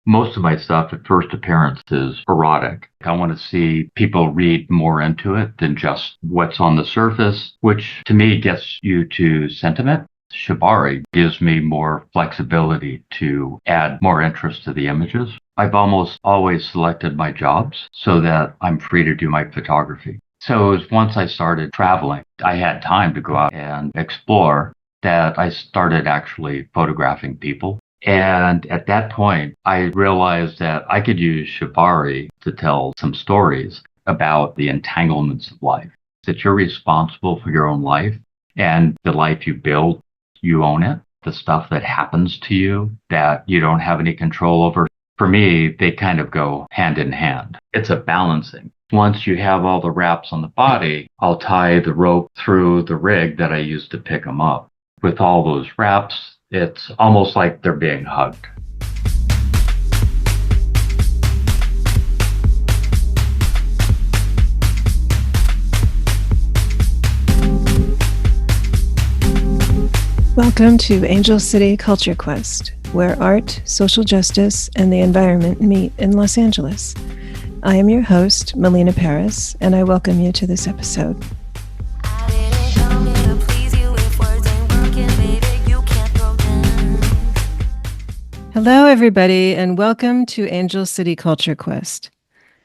Most of my stuff at first appearance is erotic. I want to see people read more into it than just what's on the surface, which to me gets you to sentiment. Shibari gives me more flexibility to add more interest to the images. I've almost always selected my jobs so that I'm free to do my photography. So it was once I started traveling, I had time to go out and explore that I started actually photographing people. And at that point, I realized that I could use Shibari to tell some stories about the entanglements of life, that you're responsible for your own life and the life you build, you own it. The stuff that happens to you that you don't have any control over. For me, they kind of go hand in hand. It's a balancing. Once you have all the wraps on the body, I'll tie the rope through the rig that I use to pick them up. With all those wraps, it's almost like they're being hugged. Welcome to Angel City Culture Quest, where art, social justice, and the environment meet in Los Angeles. I am your host, Melina Paris, and I welcome you to this episode. Hello, everybody, and welcome to Angel City Culture Quest.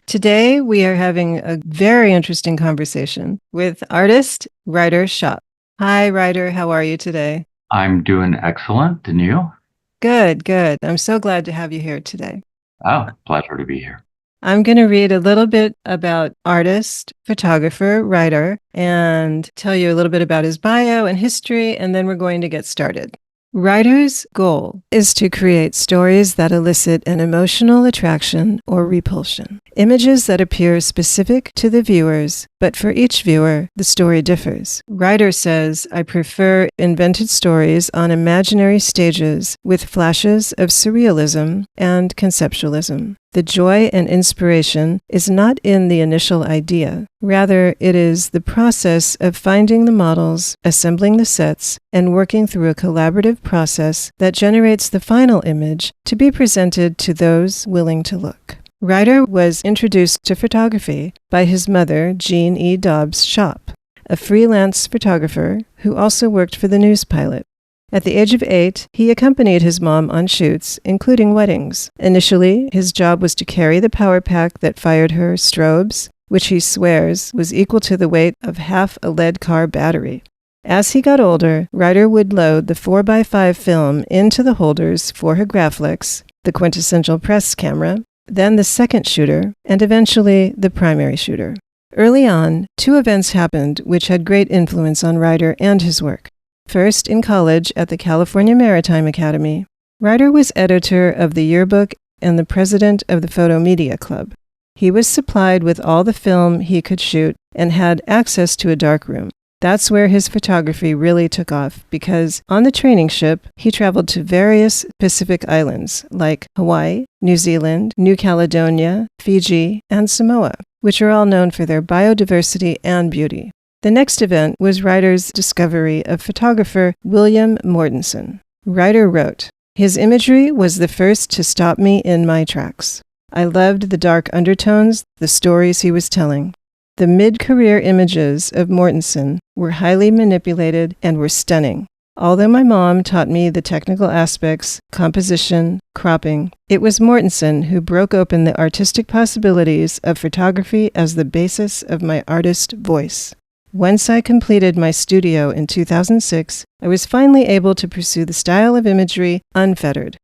Today, we are having a very interesting conversation with artist Reidar Schopp. Hi, Reidar. How are you today? I'm doing excellent. And you? Good, good. I'm so glad to have you here today. Oh, pleasure to be here. I'm going to read a little bit about artist, photographer, Reidar, and tell you a little bit about his bio and history, and then we're going to get started. Reidar's goal is to create stories that elicit an emotional attraction or repulsion. Images that appear specific to the viewers, but for each viewer, the story differs. Reidar says, I prefer invented stories on imaginary stages with flashes of surrealism and conceptualism. The joy and inspiration is not in the initial idea. Rather, it is the process of finding the models, assembling the sets, and working through a collaborative process that generates the final image to be presented to those willing to look. Reidar was introduced to photography by his mother, Jean E. Dobbs Schopp, a freelance photographer who also worked for the News Pilot. At the age of 8, he accompanied his mom on shoots, including weddings. Initially, his job was to carry the power pack that fired her strobes, which he swears was equal to the weight of half a lead car battery. As he got older, Reidar would load the 4x5 film into the holders for her Graflex, the quintessential press camera, then the second shooter, and eventually the primary shooter. Early on, 2 events happened which had great influence on Reidar and his work. First, in college at the California Maritime Academy, Reidar was editor of the yearbook and the president of the Photo Media Club. He was supplied with all the film he could shoot and had access to a darkroom. That's where his photography really took off because on the training ship, he traveled to various Pacific islands like Hawaii, New Zealand, New Caledonia, Fiji, and Samoa, which are all known for their biodiversity and beauty. The next event was Reidar's discovery of photographer William Mortensen. Reidar wrote, his imagery was the first to stop me in my tracks. I loved the dark undertones, the stories he was telling. The mid-career images of Mortensen were highly manipulated and were stunning. Although my mom taught me the technical aspects, composition, cropping, it was Mortensen who broke open the artistic possibilities of photography as the basis of my artist voice. Once I completed my studio in 2006, I was finally able to pursue the style of imagery unfettered.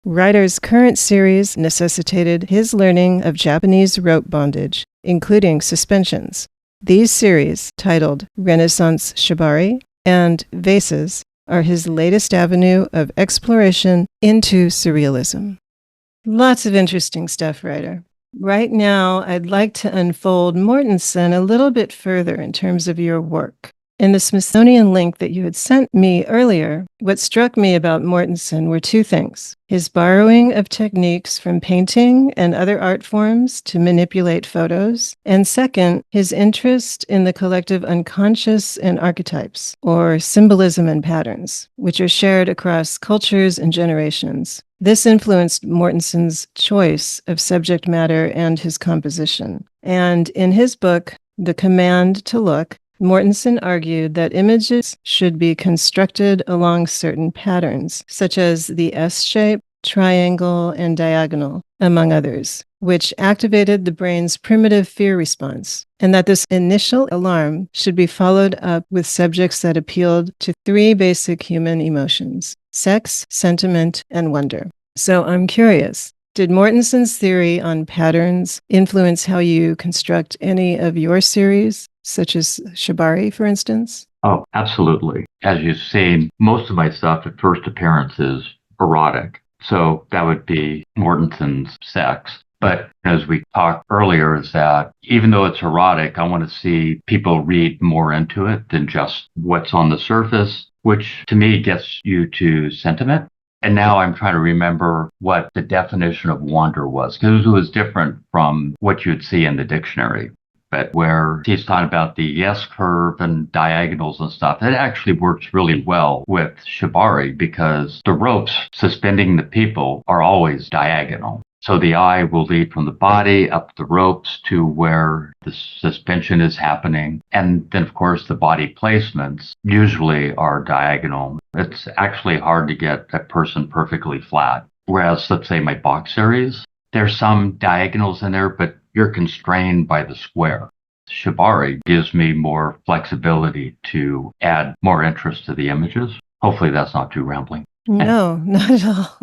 Reidar's current series necessitated his learning of Japanese rope bondage, including suspensions. These series, titled Renaissance Shibari and Vases, are his latest avenue of exploration into surrealism. Lots of interesting stuff, Reidar. Right now, I'd like to unfold Mortensen a little bit further in terms of your work. In the Smithsonian link that you had sent me earlier, what struck me about Mortensen were 2 things. His borrowing of techniques from painting and other art forms to manipulate photos, and second, his interest in the collective unconscious and archetypes, or symbolism and patterns, which are shared across cultures and generations. This influenced Mortenson's choice of subject matter and his composition. And in his book, The Command to Look, Mortenson argued that images should be constructed along certain patterns, such as the S shape, triangle, and diagonal, among others, which activated the brain's primitive fear response, and that this initial alarm should be followed up with subjects that appealed to three basic human emotions: sex, sentiment, and wonder. So I'm curious, did Mortenson's theory on patterns influence how you construct any of your series, such as Shibari, for instance? Oh, absolutely. As you've seen, most of my stuff at first appearance is erotic. So that would be Mortenson's sex. But as we talked earlier, is that even though it's erotic, I want to see people read more into it than just what's on the surface, which to me gets you to sentiment. And now I'm trying to remember what the definition of wonder was, because it was different from what you'd see in the dictionary. But where he's talking about the S curve and diagonals and stuff, it actually works really well with Shibari because the ropes suspending the people are always diagonal. So the eye will lead from the body up the ropes to where the suspension is happening. And then, of course, the body placements usually are diagonal. It's actually hard to get a person perfectly flat. Whereas, let's say my box series, there's some diagonals in there, but you're constrained by the square. Shibari gives me more flexibility to add more interest to the images. Hopefully that's not too rambling. No, not at all.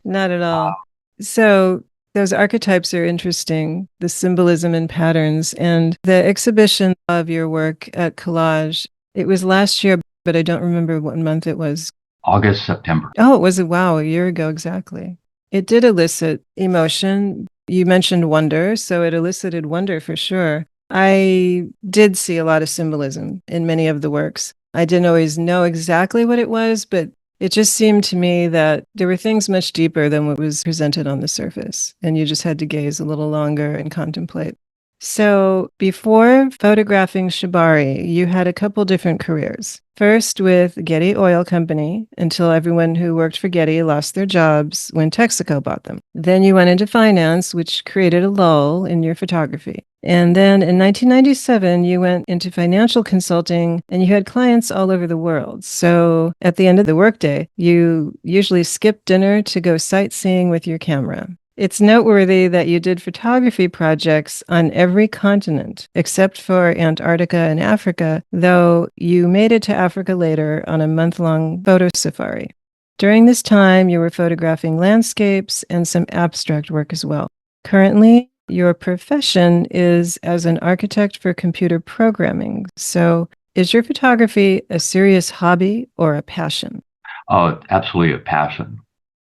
Not at all. So those archetypes are interesting, the symbolism and patterns, and the exhibition of your work at Collage. It was last year, but I don't remember what month it was. August, September. Oh, it was, wow, a year ago exactly. It did elicit emotion. You mentioned wonder, so it elicited wonder for sure. I did see a lot of symbolism in many of the works. I didn't always know exactly what it was, but it just seemed to me that there were things much deeper than what was presented on the surface, and you just had to gaze a little longer and contemplate. So before photographing Shibari, you had a couple different careers. First with Getty Oil Company until everyone who worked for Getty lost their jobs when Texaco bought them. Then you went into finance, which created a lull in your photography. And then in 1997, you went into financial consulting and you had clients all over the world. So at the end of the workday, you usually skipped dinner to go sightseeing with your camera. It's noteworthy that you did photography projects on every continent except for Antarctica and Africa, though you made it to Africa later on a month-long photo safari. During this time, you were photographing landscapes and some abstract work as well. Currently, your profession is as an architect for computer programming. So is your photography a serious hobby or a passion? Oh, absolutely a passion.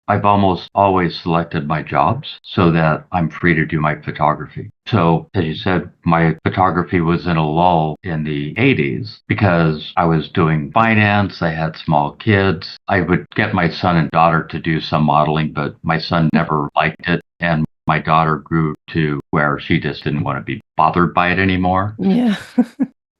I've almost always selected my jobs so that I'm free to do my photography. So, as you said, my photography was in a lull in the 80s because I was doing finance. I had small kids. I would get my son and daughter to do some modeling, but my son never liked it. And my daughter grew to where she just didn't want to be bothered by it anymore. Yeah.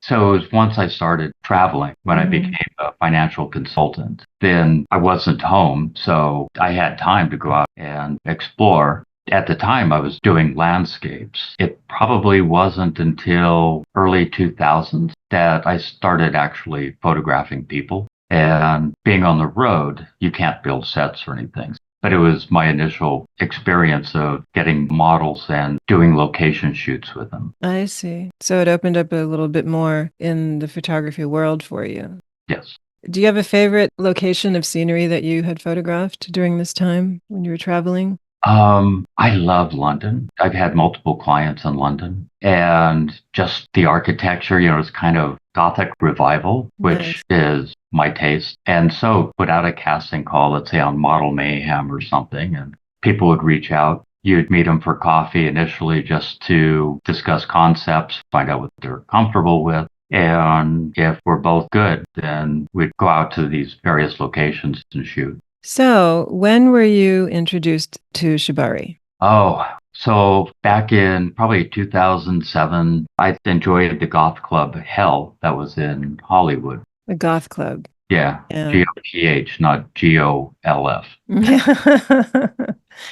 So it was once I started traveling when I became a financial consultant, then I wasn't home. So I had time to go out and explore. At the time, I was doing landscapes. It probably wasn't until early 2000s that I started actually photographing people. And being on the road, you can't build sets or anything. But it was my initial experience of getting models and doing location shoots with them. I see. So it opened up a little bit more in the photography world for you. Yes. Do you have a favorite location of scenery that you had photographed during this time when you were traveling? I love London. I've had multiple clients in London and just the architecture, it's kind of Gothic revival, which is my taste. And so put out a casting call, let's say on Model Mayhem or something, and people would reach out. You'd meet them for coffee initially just to discuss concepts, find out what they're comfortable with. And if we're both good, then we'd go out to these various locations and shoot. So when were you introduced to Shibari? Oh, so back in probably 2007, I enjoyed the goth club Hell that was in Hollywood. The Goth Club. Yeah. Yeah. GOPH, not GOLF.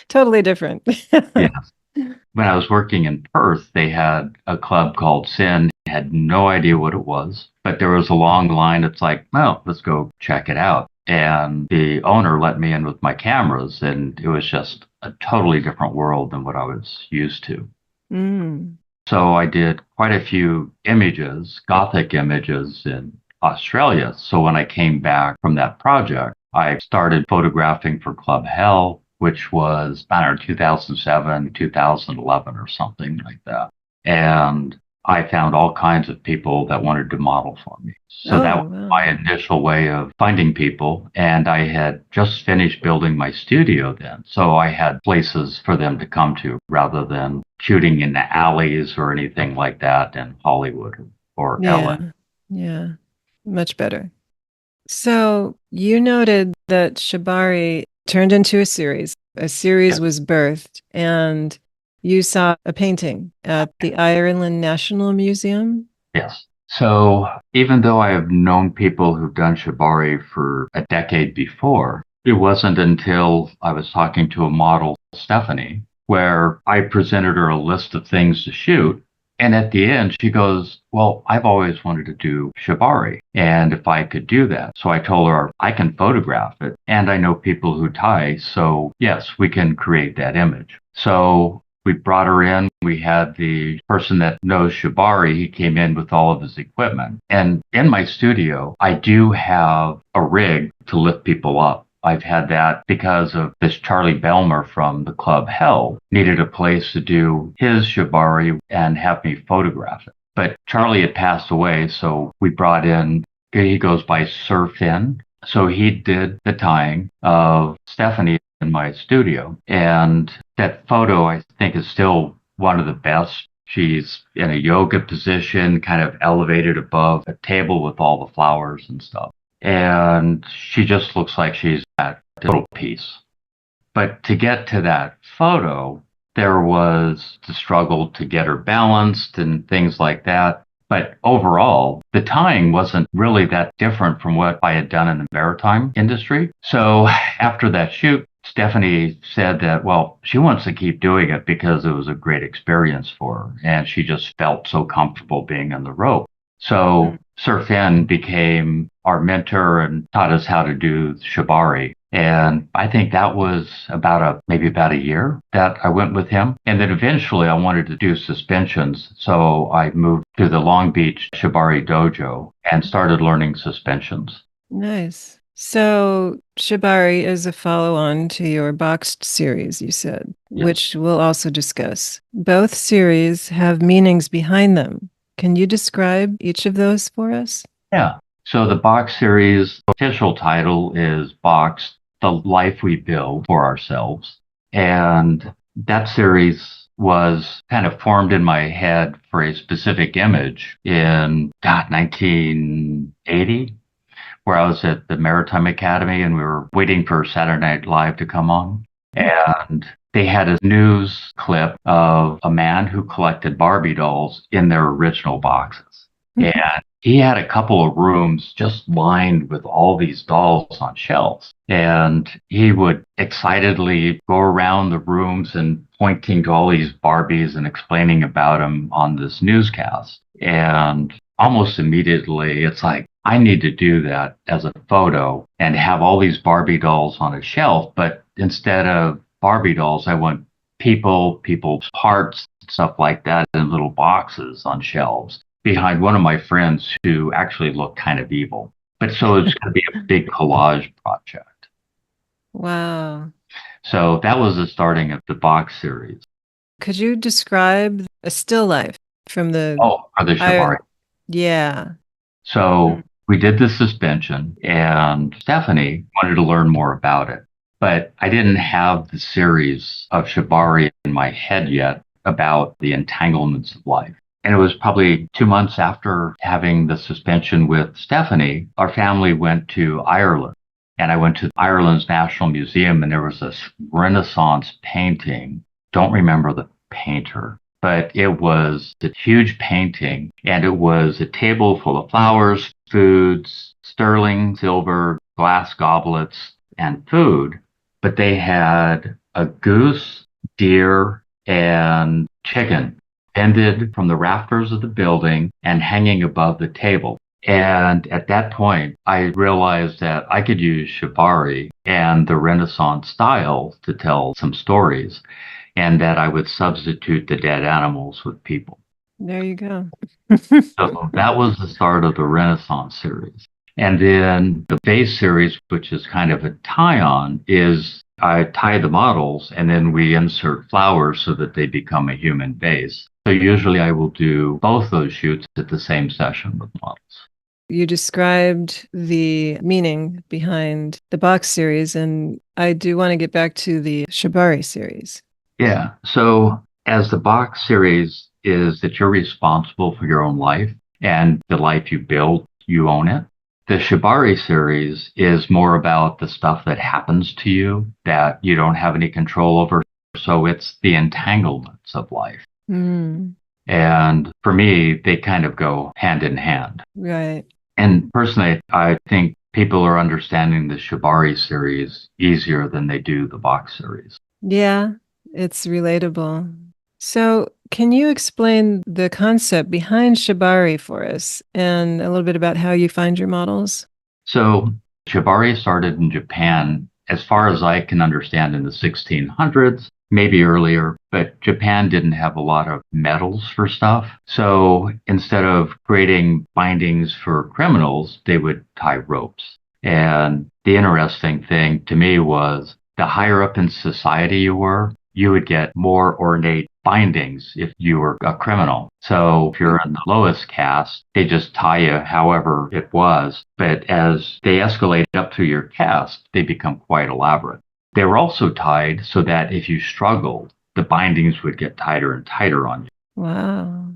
Totally different. Yeah. When I was working in Perth, they had a club called Sin. I had no idea what it was, but there was a long line. It's like, well, let's go check it out. And the owner let me in with my cameras, and it was just a totally different world than what I was used to. Mm. So I did quite a few images, Gothic images in Australia. So when I came back from that project, I started photographing for Club Hell, which was, I don't know, 2007, 2011 or something like that. And I found all kinds of people that wanted to model for me. So that Oh, was wow. my initial way of finding people. And I had just finished building my studio then. So I had places for them to come to rather than shooting in the alleys or anything like that in Hollywood or LA. Yeah. Yeah. Much better. So you noted that Shibari turned into a series. A series Yes. was birthed, and you saw a painting at the Ireland National Museum. Yes. So even though I have known people who've done Shibari for a decade before, it wasn't until I was talking to a model, Stephanie, where I presented her a list of things to shoot. And at the end, she goes, well, I've always wanted to do Shibari. And if I could do that. So I told her, I can photograph it. And I know people who tie. So yes, we can create that image. So we brought her in. We had the person that knows Shibari. He came in with all of his equipment. And in my studio, I do have a rig to lift people up. I've had that because of this Charlie Belmer from the Club Hell needed a place to do his Shibari and have me photograph it. But Charlie had passed away, so we brought in, he goes by Sir Finn. So he did the tying of Stephanie in my studio. And that photo, I think, is still one of the best. She's in a yoga position, kind of elevated above a table with all the flowers and stuff. And she just looks like she's at a little piece. But to get to that photo, there was the struggle to get her balanced and things like that. But overall, the tying wasn't really that different from what I had done in the maritime industry. So after that shoot, Stephanie said that, well, she wants to keep doing it because it was a great experience for her. And she just felt so comfortable being on the rope. So Sir Finn became our mentor and taught us how to do Shibari. And I think that was maybe about a year that I went with him. And then eventually I wanted to do suspensions. So I moved to the Long Beach Shibari Dojo and started learning suspensions. Nice. So Shibari is a follow-on to your boxed series, you said, Yes. which we'll also discuss. Both series have meanings behind them. Can you describe each of those for us? Yeah. So the Box series official title is Box, The Life We Build for Ourselves. And that series was kind of formed in my head for a specific image in 1980, where I was at the Maritime Academy and we were waiting for Saturday Night Live to come on. And they had a news clip of a man who collected Barbie dolls in their original boxes. And he had a couple of rooms just lined with all these dolls on shelves. And he would excitedly go around the rooms and pointing to all these Barbies and explaining about them on this newscast. And almost immediately, it's like, I need to do that as a photo and have all these Barbie dolls on a shelf. But instead of Barbie dolls, I want people's parts, stuff like that in little boxes on shelves behind one of my friends who actually looked kind of evil. But so it's going to be a big collage project. Wow. So that was the starting of the box series. Could you describe a still life from the Oh, for the I Shibari. yeah. So we did the suspension, and Stephanie wanted to learn more about it. But I didn't have the series of Shibari in my head yet about the entanglements of life. And it was probably 2 months after having the suspension with Stephanie, our family went to Ireland. And I went to Ireland's National Museum, and there was this Renaissance painting. Don't remember the painter, but it was a huge painting, and it was a table full of flowers, foods, sterling silver, glass goblets, and food, but they had a goose, deer, and chicken pended from the rafters of the building and hanging above the table. And at that point, I realized that I could use shibari and the Renaissance style to tell some stories, and that I would substitute the dead animals with people. There you go. So that was the start of the Renaissance series. And then the base series, which is kind of a tie-on, is I tie the models and then we insert flowers so that they become a human base. So usually I will do both those shoots at the same session with models. You described the meaning behind the box series, and I do want to get back to the shibari series. Yeah. So as the box series is that you're responsible for your own life and the life you build, you own it. The shibari series is more about the stuff that happens to you that you don't have any control over. So it's the entanglements of life. Mm, And for me, they kind of go hand in hand. right. And personally, I think people are understanding the shibari series easier than they do the box series. Yeah, it's relatable. So, can you explain the concept behind shibari for us and a little bit about how you find your models? So shibari started in Japan, as far as I can understand, in the 1600s, maybe earlier, but Japan didn't have a lot of medals for stuff. So instead of creating bindings for criminals, they would tie ropes. And the interesting thing to me was the higher up in society you were, you would get more ornate bindings if you were a criminal. So if you're in the lowest caste, they just tie you however it was. But as they escalate up through your caste, they become quite elaborate. They were also tied so that if you struggled, the bindings would get tighter and tighter on you. Wow.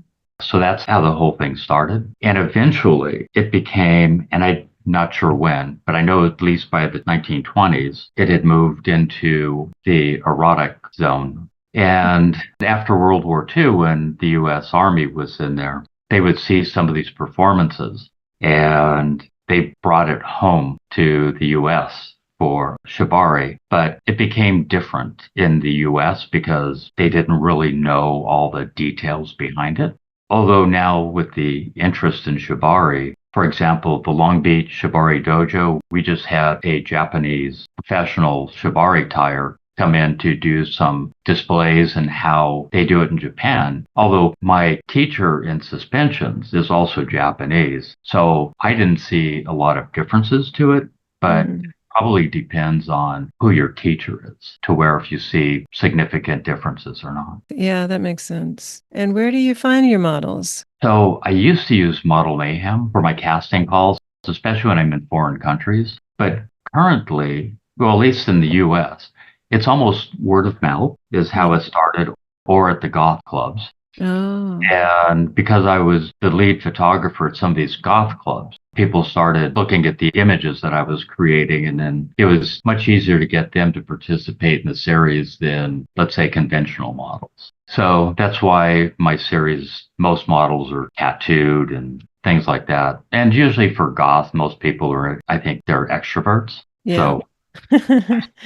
So that's how the whole thing started. And eventually it became, and I'm not sure when, but I know at least by the 1920s, it had moved into the erotic zone. And after World War II, when the US Army was in there, they would see some of these performances and they brought it home to the US for shibari, but it became different in the US because they didn't really know all the details behind it. Although now with the interest in shibari, for example, the Long Beach Shibari Dojo, we just had a Japanese professional shibari tyer come in to do some displays and how they do it in Japan. Although my teacher in suspensions is also Japanese, so I didn't see a lot of differences to it, but probably depends on who your teacher is to where if you see significant differences or not. Yeah, that makes sense. And where do you find your models? So I used to use Model Mayhem for my casting calls, especially when I'm in foreign countries. But currently, well, at least in the US, it's almost word of mouth is how it started, or at the goth clubs. Oh, And because I was the lead photographer at some of these goth clubs, people started looking at the images that I was creating. And then it was much easier to get them to participate in the series than, let's say, conventional models. So that's why my series, most models are tattooed and things like that. And usually for goth, most people are, I think they're extroverts. yeah. So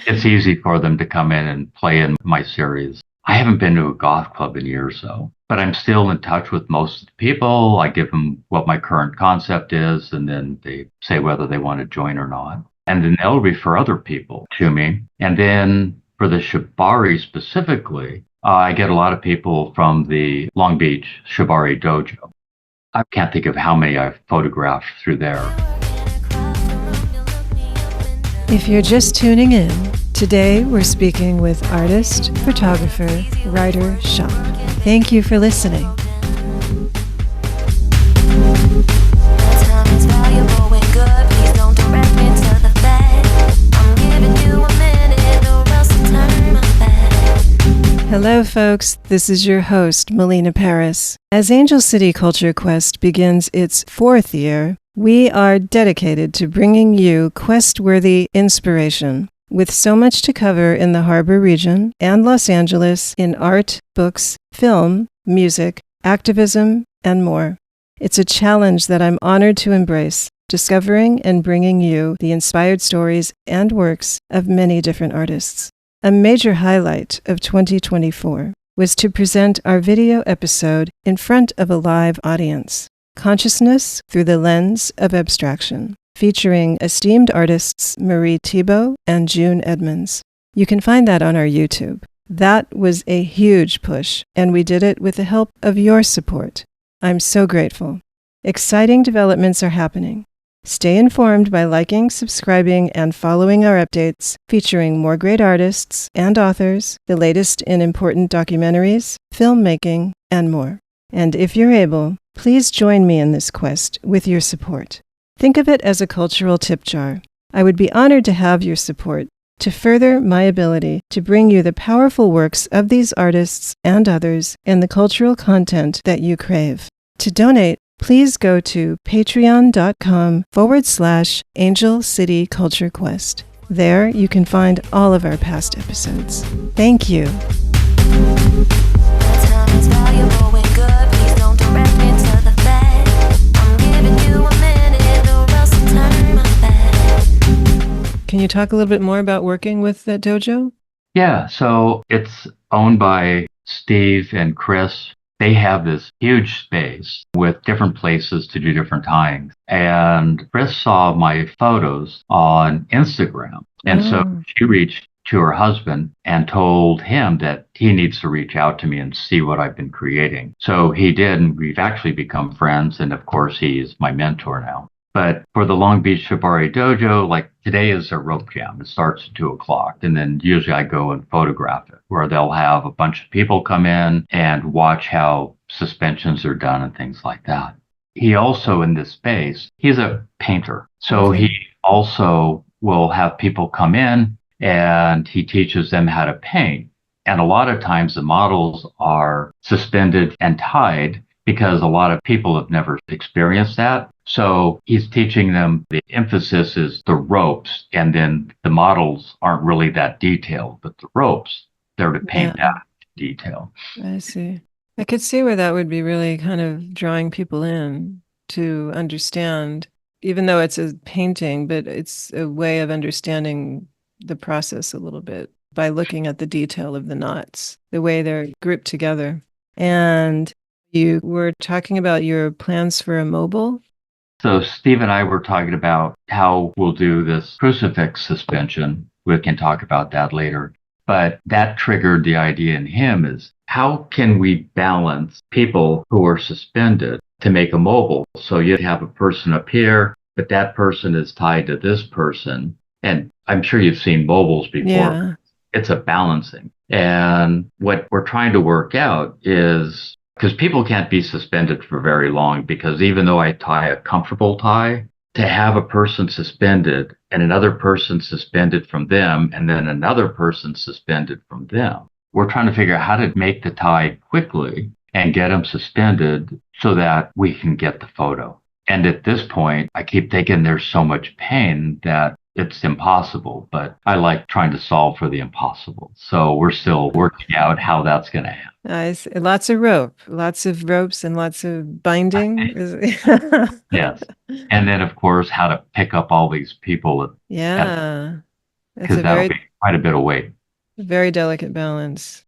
it's easy for them to come in and play in my series. I haven't been to a goth club in years, though, but I'm still in touch with most of the people. I give them what my current concept is, and then they say whether they want to join or not. And then they'll refer other people to me. And then for the shibari specifically, I get a lot of people from the Long Beach Shibari Dojo. I can't think of how many I've photographed through there. If you're just tuning in, today we're speaking with artist, photographer, writer, schopp. Thank you for listening. Hello, folks. This is your host, Melina Paris. As Angel City Culture Quest begins its 4th year, we are dedicated to bringing you quest-worthy inspiration. With so much to cover in the Harbor region and Los Angeles in art, books, film, music, activism, and more. It's a challenge that I'm honored to embrace. discovering and bringing you the inspired stories and works of many different artists. A major highlight of 2024 was to present our video episode in front of a live audience, Consciousness Through the Lens of Abstraction, featuring esteemed artists Marie Thibault and June Edmonds. You can find that on our YouTube. That was a huge push, and we did it with the help of your support. I'm so grateful. Exciting developments are happening. Stay informed by liking, subscribing, and following our updates, featuring more great artists and authors, the latest in important documentaries, filmmaking, and more. And if you're able, please join me in this quest with your support. Think of it as a cultural tip jar. I would be honored to have your support to further my ability to bring you the powerful works of these artists and others and the cultural content that you crave. To donate, please go to patreon.com/Angel City Culture Quest. There you can find all of our past episodes. Thank you. Time is valuable and good. Please don't direct me to the bed. I'm giving you a minute or else I'll turn my back. Can you talk a little bit more about working with that dojo? Yeah, so it's owned by Steve and Chris. They have this huge space with different places to do different tyings. And Chris saw my photos on Instagram. And so she reached to her husband and told him that he needs to reach out to me and see what I've been creating. So he did, and we've actually become friends. And of course, he is my mentor now. But for the Long Beach Shibari Dojo, like today is a rope jam. It starts at 2:00. And then usually I go and photograph it, where they'll have a bunch of people come in and watch how suspensions are done and things like that. He also, in this space, he's a painter. So he also will have people come in and he teaches them how to paint. And a lot of times the models are suspended and tied because a lot of people have never experienced that. So he's teaching them, the emphasis is the ropes, and then the models aren't really that detailed, but the ropes, they're to paint that detail. I see. I could see where that would be really kind of drawing people in to understand, even though it's a painting, but it's a way of understanding the process a little bit by looking at the detail of the knots, the way they're grouped together. And you were talking about your plans for a mobile. So Steve and I were talking about how we'll do this crucifix suspension. We can talk about that later. But that triggered the idea in him is, how can we balance people who are suspended to make a mobile? So you have a person up here, but that person is tied to this person. And I'm sure you've seen mobiles before. Yeah. It's a balancing. And what we're trying to work out is, because people can't be suspended for very long, because even though I tie a comfortable tie, to have a person suspended and another person suspended from them and then another person suspended from them, we're trying to figure out how to make the tie quickly and get them suspended so that we can get the photo. And at this point, I keep thinking there's so much pain that it's impossible, but I like trying to solve for the impossible. So we're still working out how that's going to happen. Lots of ropes and lots of binding. Yes. And then, of course, how to pick up all these people. That's because that'll be quite a bit of weight. Very delicate balance.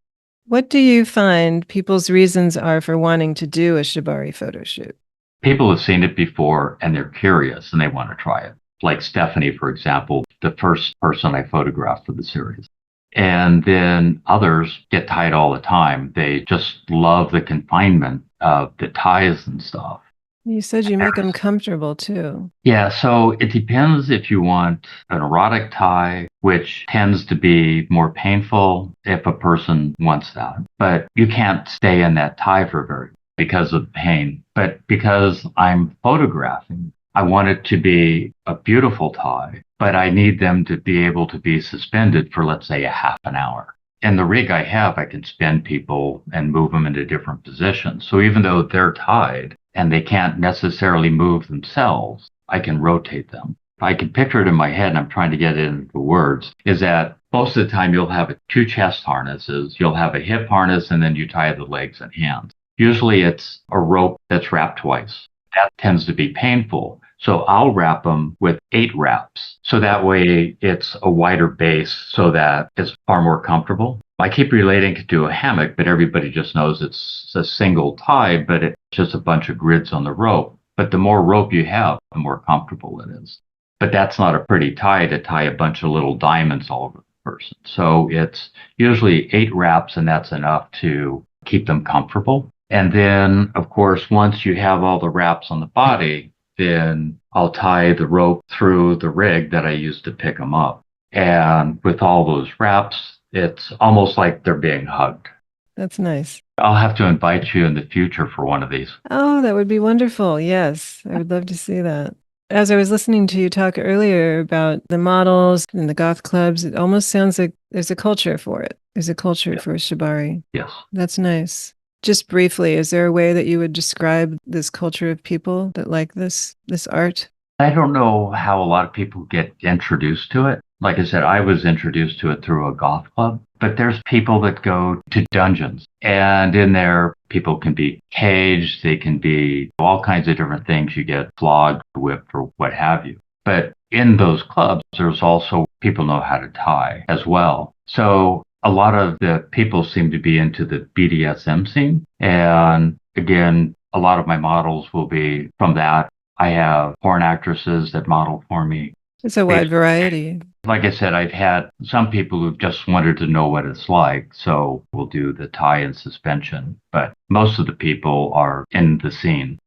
What do you find people's reasons are for wanting to do a Shibari photo shoot? People have seen it before and they're curious and they want to try it. Like Stephanie, for example, the first person I photographed for the series. And then others get tied all the time. They just love the confinement of the ties and stuff. You said you make them comfortable too. Yeah, so it depends if you want an erotic tie, which tends to be more painful if a person wants that. But you can't stay in that tie for very because of pain. But because I'm photographing, I want it to be a beautiful tie, but I need them to be able to be suspended for, let's say, a half an hour. And the rig I have, I can spin people and move them into different positions. So even though they're tied and they can't necessarily move themselves, I can rotate them. I can picture it in my head, and I'm trying to get it into words, is that most of the time you'll have two chest harnesses, you'll have a hip harness, and then you tie the legs and hands. Usually it's a rope that's wrapped twice. That tends to be painful. So I'll wrap them with 8 wraps. So that way it's a wider base so that it's far more comfortable. I keep relating it to a hammock, but everybody just knows it's a single tie, but it's just a bunch of grids on the rope. But the more rope you have, the more comfortable it is. But that's not a pretty tie to tie a bunch of little diamonds all over the person. So it's usually 8 wraps, and that's enough to keep them comfortable. And then, of course, once you have all the wraps on the body, then I'll tie the rope through the rig that I use to pick them up. And with all those wraps, it's almost like they're being hugged. That's nice. I'll have to invite you in the future for one of these. Oh, that would be wonderful. Yes, I would love to see that. As I was listening to you talk earlier about the models and the goth clubs, it almost sounds like there's a culture for it. There's a culture for shibari. Yes. That's nice. Just briefly, is there a way that you would describe this culture of people that like this art? I don't know how a lot of people get introduced to it. Like I said, I was introduced to it through a goth club, but there's people that go to dungeons, and in there, people can be caged, they can be all kinds of different things. You get flogged, whipped, or what have you. But in those clubs, there's also people know how to tie as well. So a lot of the people seem to be into the BDSM scene. And again, a lot of my models will be from that. I have porn actresses that model for me. It's a wide variety. Like I said, I've had some people who've just wanted to know what it's like. So we'll do the tie and suspension. But most of the people are in the scene.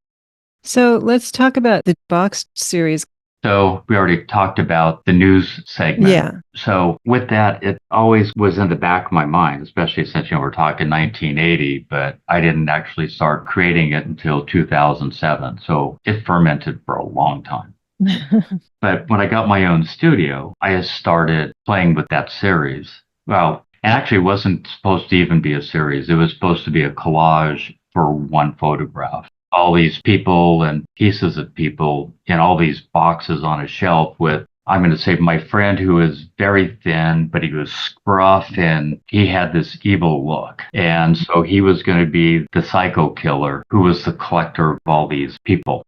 So let's talk about the boxed series. So we already talked about the news segment. Yeah. So with that, it always was in the back of my mind, especially since, we're talking 1980, but I didn't actually start creating it until 2007. So it fermented for a long time. But when I got my own studio, I started playing with that series. Well, it actually wasn't supposed to even be a series. It was supposed to be a collage for one photograph. All these people and pieces of people in all these boxes on a shelf with, I'm going to say, my friend who is very thin, but he was scruff and he had this evil look. And so he was going to be the psycho killer who was the collector of all these people.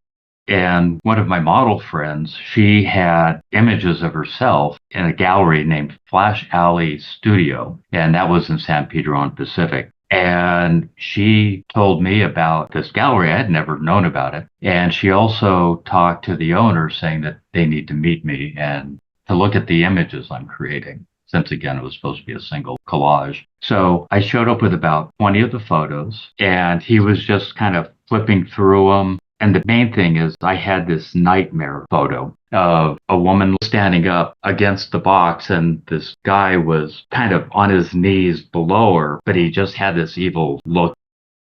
And one of my model friends, she had images of herself in a gallery named Flash Alley Studio, and that was in San Pedro on Pacific. And she told me about this gallery. I had never known about it. And she also talked to the owner saying that they need to meet me and to look at the images I'm creating, since again, it was supposed to be a single collage. So I showed up with about 20 of the photos, and he was just kind of flipping through them. And the main thing is I had this nightmare photo of a woman standing up against the box, and this guy was kind of on his knees below her, but he just had this evil look.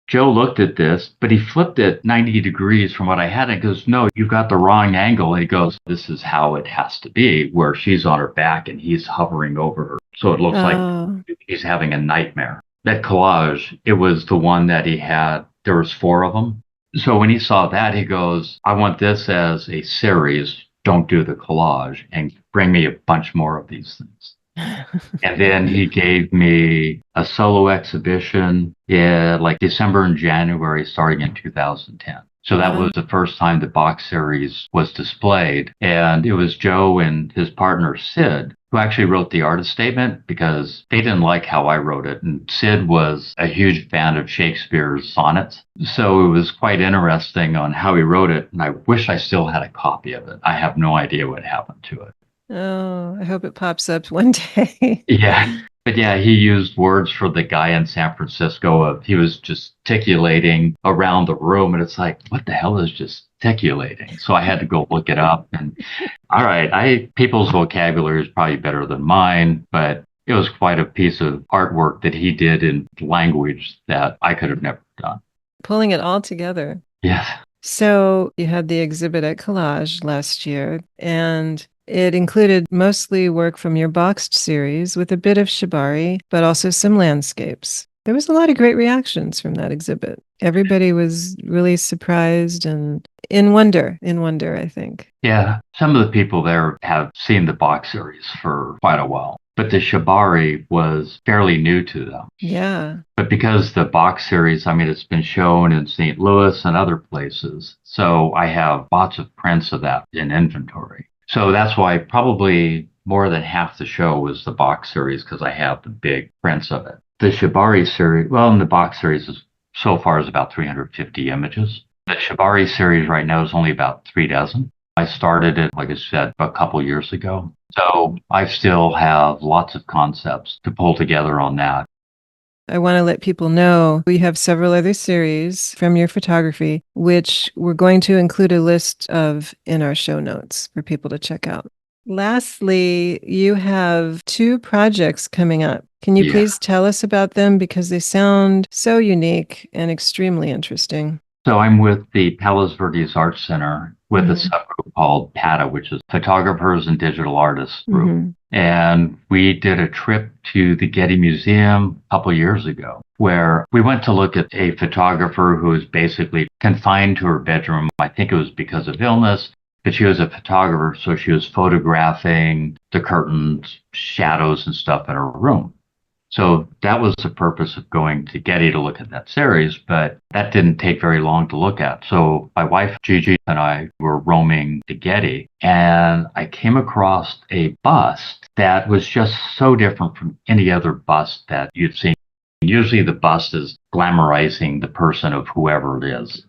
Joe looked at this, but he flipped it 90 degrees from what I had and goes, "No, you've got the wrong angle." And he goes, "This is how it has to be, where she's on her back and he's hovering over her. So it looks like he's having a nightmare." That collage, it was the one that he had. There was 4 of them. So when he saw that, he goes, "I want this as a series. Don't do the collage, and bring me a bunch more of these things." And then he gave me a solo exhibition in like December and January, starting in 2010. So that was the first time the box series was displayed. And it was Joe and his partner, Sid, who actually wrote the artist statement because they didn't like how I wrote it. And Sid was a huge fan of Shakespeare's sonnets. So it was quite interesting on how he wrote it. And I wish I still had a copy of it. I have no idea what happened to it. Oh, I hope it pops up one day. Yeah. But yeah, he used words for the guy in San Francisco of he was gesticulating around the room. And it's like, what the hell is gesticulating? So I had to go look it up. And all right, people's vocabulary is probably better than mine, but it was quite a piece of artwork that he did in language that I could have never done. Pulling it all together. Yes. So you had the exhibit at Collage last year, and it included mostly work from your boxed series with a bit of shibari, but also some landscapes. There was a lot of great reactions from that exhibit. Everybody was really surprised and in wonder, I think. Yeah. Some of the people there have seen the box series for quite a while. but the shibari was fairly new to them. Yeah. But because the box series, I mean, it's been shown in St. Louis and other places. So I have lots of prints of that in inventory. So that's why probably more than half the show was the box series because I have the big prints of it. The shibari series, well, in the box series is so far is about 350 images. The shibari series right now is only about 3 dozen. I started it, like I said, a couple years ago. So I still have lots of concepts to pull together on that. I want to let people know we have several other series from your photography, which we're going to include a list of in our show notes for people to check out. Lastly, you have 2 projects coming up. Can you please tell us about them because they sound so unique and extremely interesting? So I'm with the Palos Verdes Art Center with a subgroup called PATA, which is Photographers and Digital Artists Group. And we did a trip to the Getty Museum a couple years ago where we went to look at a photographer who was basically confined to her bedroom. I think it was because of illness, but she was a photographer, so she was photographing the curtains, shadows, and stuff in her room. So that was the purpose of going to Getty to look at that series, but that didn't take very long to look at. So my wife, Gigi, and I were roaming to Getty, and I came across a bust that was just so different from any other bust that you'd seen. Usually the bust is glamorizing the person of whoever it is,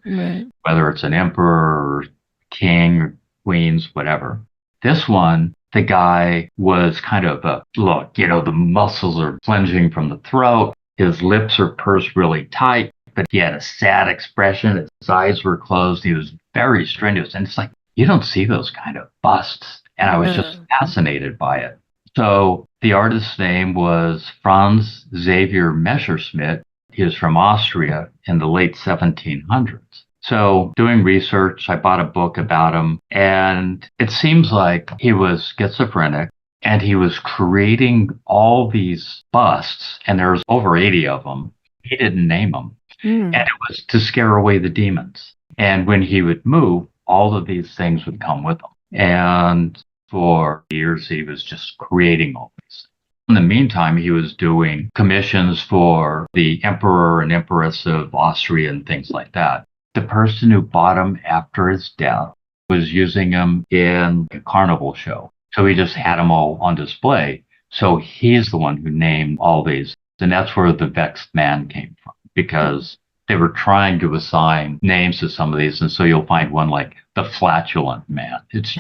whether it's an emperor or king or queens, whatever. This one, the guy was kind of a look, the muscles are plunging from the throat. His lips are pursed really tight, but he had a sad expression. His eyes were closed. He was very strenuous. And it's like, you don't see those kind of busts. And I was just fascinated by it. So the artist's name was Franz Xavier Messerschmidt. He was from Austria in the late 1700s. So doing research, I bought a book about him, and it seems like he was schizophrenic and he was creating all these busts, and there's over 80 of them. He didn't name them. And it was to scare away the demons. And when he would move, all of these things would come with him. And for years, he was just creating all these. In the meantime, he was doing commissions for the emperor and empress of Austria and things like that. The person who bought him after his death was using him in a carnival show. So he just had them all on display. So he's the one who named all these. And that's where the vexed man came from, because they were trying to assign names to some of these. And so you'll find one like the flatulent man. It's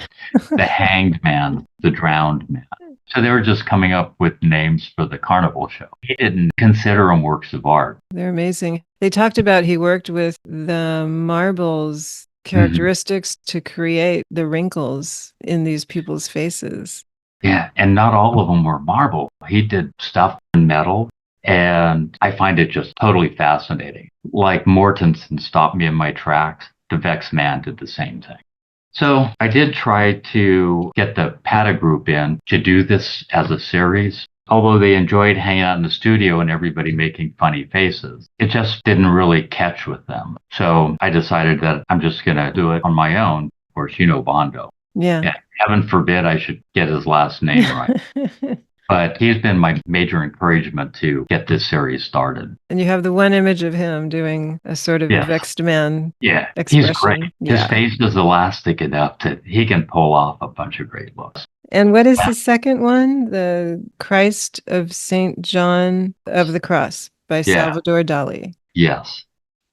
the hanged man, the drowned man. So they were just coming up with names for the carnival show. He didn't consider them works of art. They're amazing. They talked about he worked with the marbles characteristics to create the wrinkles in these people's faces. Yeah, and not all of them were marble. He did stuff in metal, and I find it just totally fascinating. Like Mortensen stopped me in my tracks. The Vex Man did the same thing. So I did try to get the PATA group in to do this as a series, although they enjoyed hanging out in the studio and everybody making funny faces. It just didn't really catch with them. So I decided that I'm just going to do it on my own. Of course, Bondo. Yeah. Heaven forbid I should get his last name right. But he's been my major encouragement to get this series started. And you have the one image of him doing a sort of vexed man expression. He's great. His face is elastic enough that he can pull off a bunch of great looks. And what is the second one? The Christ of St. John of the Cross by Salvador Dali. Yes.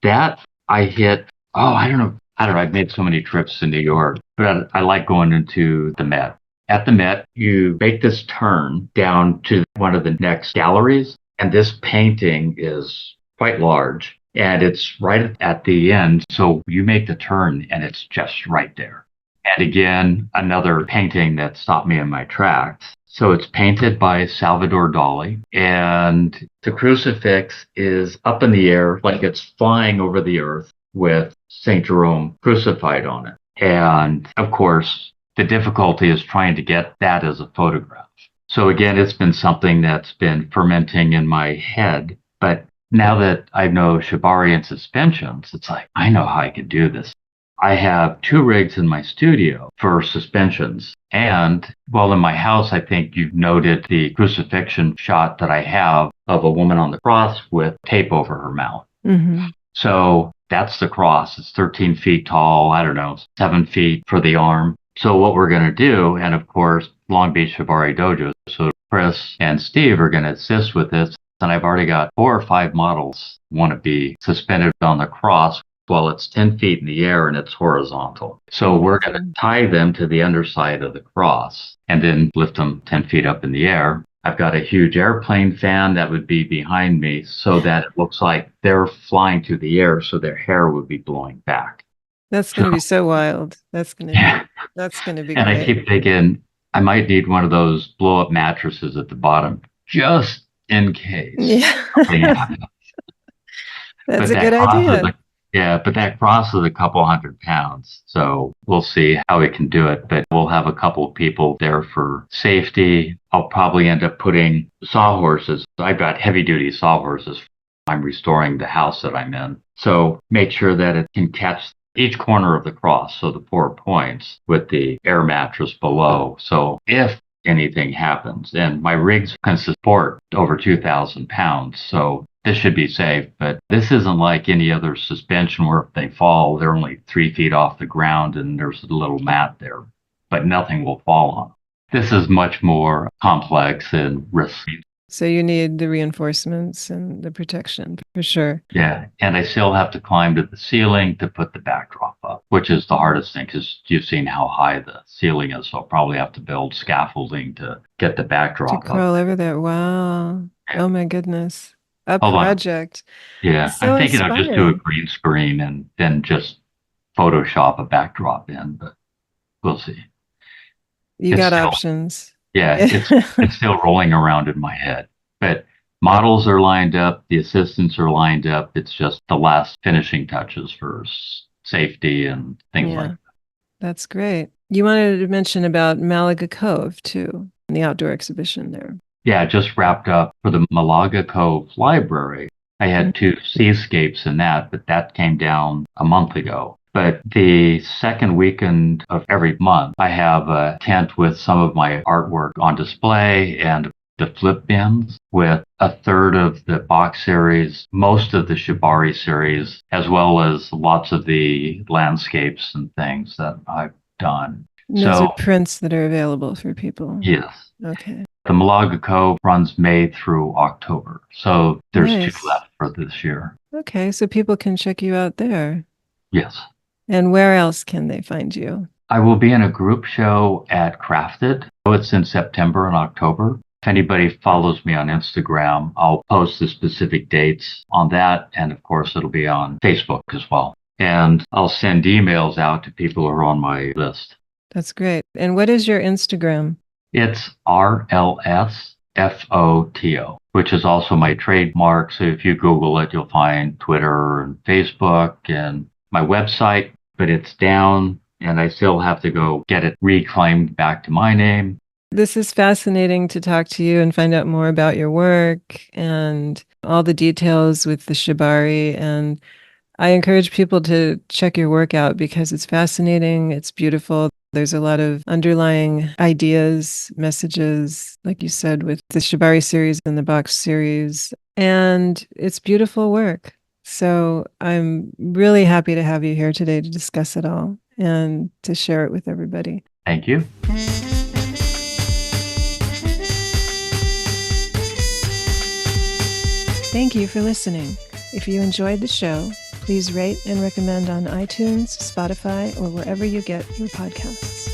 That I hit, I don't know. I've made so many trips to New York, but I like going into the Met. At the Met, you make this turn down to one of the next galleries, and this painting is quite large, and it's right at the end. So you make the turn, and it's just right there. And again, another painting that stopped me in my tracks. So it's painted by Salvador Dali, and the crucifix is up in the air like it's flying over the earth with St. Jerome crucified on it. And of course, the difficulty is trying to get that as a photograph. So again, it's been something that's been fermenting in my head. But now that I know shibari and suspensions, it's like, I know how I could do this. I have 2 rigs in my studio for suspensions. And well, in my house, I think you've noted the crucifixion shot that I have of a woman on the cross with tape over her mouth. Mm-hmm. So that's the cross. It's 13 feet tall. I don't know, 7 feet for the arm. So what we're going to do, and of course, Long Beach Shibari Dojo. So Chris and Steve are going to assist with this. And I've already got 4 or 5 models want to be suspended on the cross while it's 10 feet in the air and it's horizontal. So we're going to tie them to the underside of the cross and then lift them 10 feet up in the air. I've got a huge airplane fan that would be behind me so that it looks like they're flying through the air, so their hair would be blowing back. That's going to be so wild. That's going to be And great. I keep thinking I might need one of those blow up mattresses at the bottom just in case. Yeah. That's a good idea. But that cross is a couple hundred pounds. So we'll see how we can do it. But we'll have a couple of people there for safety. I'll probably end up putting sawhorses. I've got heavy duty sawhorses. I'm restoring the house that I'm in. So make sure that it can catch each corner of the cross. So the 4 points with the air mattress below. So if anything happens, and my rigs can support over 2,000 pounds. So this should be safe, but this isn't like any other suspension where if they fall, they're only 3 feet off the ground and there's a little mat there, but nothing will fall on them. This is much more complex and risky. So you need the reinforcements and the protection for sure. Yeah, and I still have to climb to the ceiling to put the backdrop up, which is the hardest thing because you've seen how high the ceiling is. So I'll probably have to build scaffolding to get the backdrop up. To crawl over there. Wow. Yeah. Oh my goodness. A Hold on. project. Yeah, So I'm thinking I'll just do a inspiring. green screen and then just Photoshop a backdrop in, but we'll see. You It's got still- options. Yeah, it's still rolling around in my head. But models are lined up, the assistants are lined up. It's just the last finishing touches for safety and things like that. That's great. You wanted to mention about Malaga Cove too, the outdoor exhibition there. Yeah, just wrapped up for the Malaga Cove Library. I had 2 seascapes in that, but that came down a month ago. But the second weekend of every month, I have a tent with some of my artwork on display and the flip bins with a third of the box series, most of the Shibari series, as well as lots of the landscapes and things that I've done. And those are prints that are available for people. Yes. Okay. The Malaga Cove runs May through October. So there's Nice. 2 left for this year. Okay. So people can check you out there. Yes. And where else can they find you? I will be in a group show at Crafted. It's in September and October. If anybody follows me on Instagram, I'll post the specific dates on that. And of course, it'll be on Facebook as well. And I'll send emails out to people who are on my list. That's great. And what is your Instagram? It's RLSFOTO, which is also my trademark. So if you Google it, you'll find Twitter and Facebook and my website, but it's down and I still have to go get it reclaimed back to my name. This is fascinating to talk to you and find out more about your work and all the details with the Shibari. And I encourage people to check your work out because it's fascinating. It's beautiful. There's a lot of underlying ideas, messages, like you said, with the Shibari series and the box series. And it's beautiful work. So I'm really happy to have you here today to discuss it all and to share it with everybody. Thank you. Thank you for listening. If you enjoyed the show, please rate and recommend on iTunes, Spotify, or wherever you get your podcasts.